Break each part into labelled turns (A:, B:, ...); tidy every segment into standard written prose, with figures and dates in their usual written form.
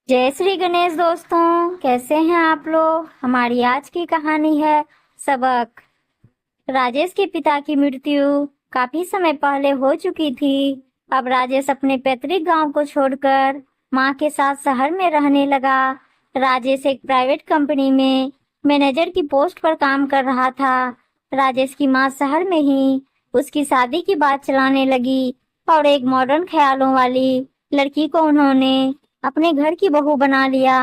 A: जय श्री गणेश दोस्तों, कैसे हैं आप लोग। हमारी आज की कहानी है सबक। राजेश के पिता की मृत्यु काफी समय पहले हो चुकी थी। अब राजेश अपने पैतृक गांव को छोड़कर मां के साथ शहर में रहने लगा। राजेश एक प्राइवेट कंपनी में मैनेजर की पोस्ट पर काम कर रहा था। राजेश की मां शहर में ही उसकी शादी की बात चलाने लगी और एक मॉडर्न ख्यालों वाली लड़की को उन्होंने अपने घर की बहू बना लिया।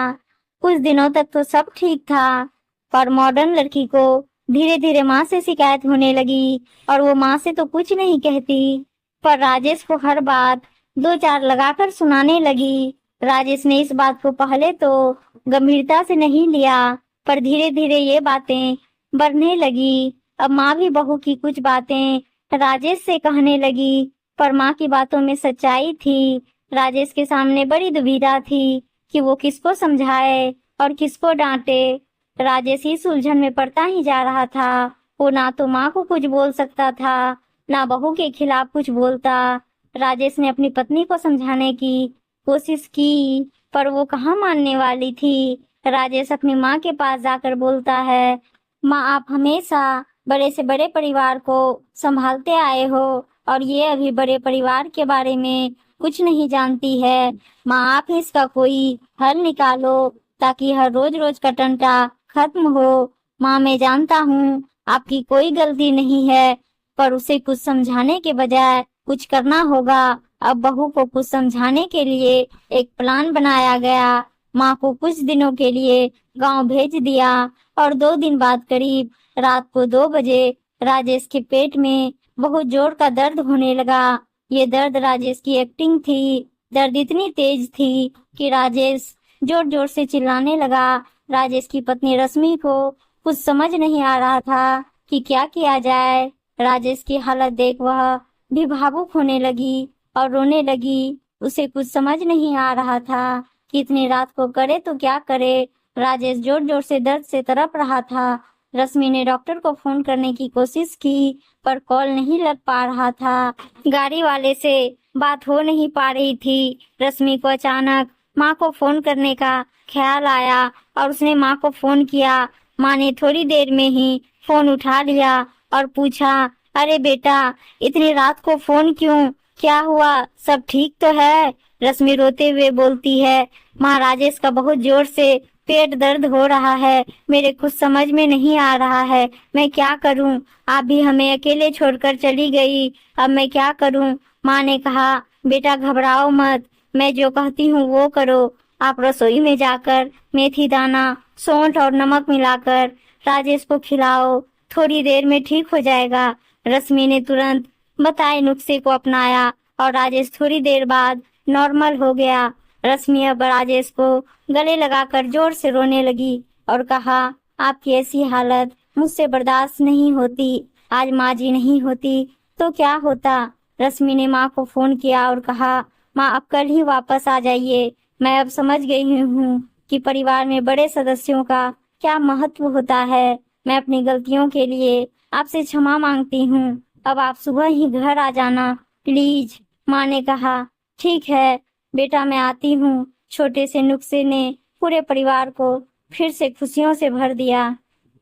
A: कुछ दिनों तक तो सब ठीक था, पर मॉडर्न लड़की को धीरे धीरे माँ से शिकायत होने लगी और वो माँ से तो कुछ नहीं कहती, पर राजेश को हर बात दो चार लगाकर सुनाने लगी। राजेश ने इस बात को पहले तो गंभीरता से नहीं लिया, पर धीरे धीरे ये बातें बढ़ने लगी। अब माँ भी बहू की कुछ बातें राजेश से कहने लगी, पर माँ की बातों में सच्चाई थी। राजेश के सामने बड़ी दुविधा थी कि वो किसको समझाए और किसको डांटे। राजेश इस उलझन में पड़ता ही जा रहा था। वो ना तो माँ को कुछ बोल सकता था, ना बहू के खिलाफ कुछ बोलता। राजेश ने अपनी पत्नी को समझाने की कोशिश की, पर वो कहाँ मानने वाली थी। राजेश अपनी माँ के पास जाकर बोलता है, माँ आप हमेशा बड़े से बड़े परिवार को संभालते आए हो और ये अभी बड़े परिवार के बारे में कुछ नहीं जानती है। माँ आप इसका कोई हल निकालो ताकि हर रोज रोज का टंटा खत्म हो। माँ मैं जानता हूँ आपकी कोई गलती नहीं है, पर उसे कुछ समझाने के बजाय कुछ करना होगा। अब बहू को कुछ समझाने के लिए एक प्लान बनाया गया। माँ को कुछ दिनों के लिए गांव भेज दिया और 2 दिन बाद करीब रात को 2 बजे राजेश के पेट में बहुत जोर का दर्द होने लगा। ये दर्द राजेश की एक्टिंग थी। दर्द इतनी तेज थी कि राजेश जोर जोर से चिल्लाने लगा। राजेश की पत्नी रश्मि को कुछ समझ नहीं आ रहा था कि क्या किया जाए। राजेश की हालत देख वह भी भावुक होने लगी और रोने लगी। उसे कुछ समझ नहीं आ रहा था कि इतनी रात को करे तो क्या करे। राजेश जोर जोर से दर्द से तड़प रहा था। रश्मि ने डॉक्टर को फोन करने की कोशिश की, पर कॉल नहीं लग पा रहा था। गाड़ी वाले से बात हो नहीं पा रही थी। रश्मि को अचानक माँ को फोन करने का ख्याल आया और उसने माँ को फोन किया। माँ ने थोड़ी देर में ही फोन उठा लिया और पूछा, अरे बेटा इतनी रात को फोन क्यों, क्या हुआ, सब ठीक तो है। रश्मि रोते हुए बोलती है, माँ राजेश का बहुत जोर से पेट दर्द हो रहा है, मेरे कुछ समझ में नहीं आ रहा है, मैं क्या करूं। आप भी हमें अकेले छोड़कर चली गई, अब मैं क्या करूं। माँ ने कहा, बेटा घबराओ मत, मैं जो कहती हूँ वो करो। आप रसोई में जाकर मेथी दाना, सौंठ और नमक मिलाकर राजेश को खिलाओ, थोड़ी देर में ठीक हो जाएगा। रश्मि ने तुरंत बताए नुस्खे को अपनाया और राजेश थोड़ी देर बाद नॉर्मल हो गया। रश्मि अब राजेश को गले लगाकर जोर से रोने लगी और कहा, आपकी ऐसी हालत मुझसे बर्दाश्त नहीं होती। आज माँ जी नहीं होती तो क्या होता। रश्मि ने माँ को फोन किया और कहा, माँ अब कल ही वापस आ जाइए। मैं अब समझ गई हूँ कि परिवार में बड़े सदस्यों का क्या महत्व होता है। मैं अपनी गलतियों के लिए आपसे क्षमा मांगती हूँ। अब आप सुबह ही घर आ जाना प्लीज। माँ ने कहा, ठीक है बेटा मैं आती हूँ। छोटे से नुस्खे ने पूरे परिवार को फिर से खुशियों से भर दिया।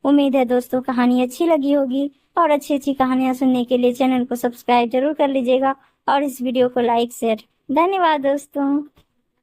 A: उम्मीद है दोस्तों कहानी अच्छी लगी होगी और अच्छी अच्छी कहानियां सुनने के लिए चैनल को सब्सक्राइब जरूर कर लीजिएगा और इस वीडियो को लाइक शेयर। धन्यवाद दोस्तों।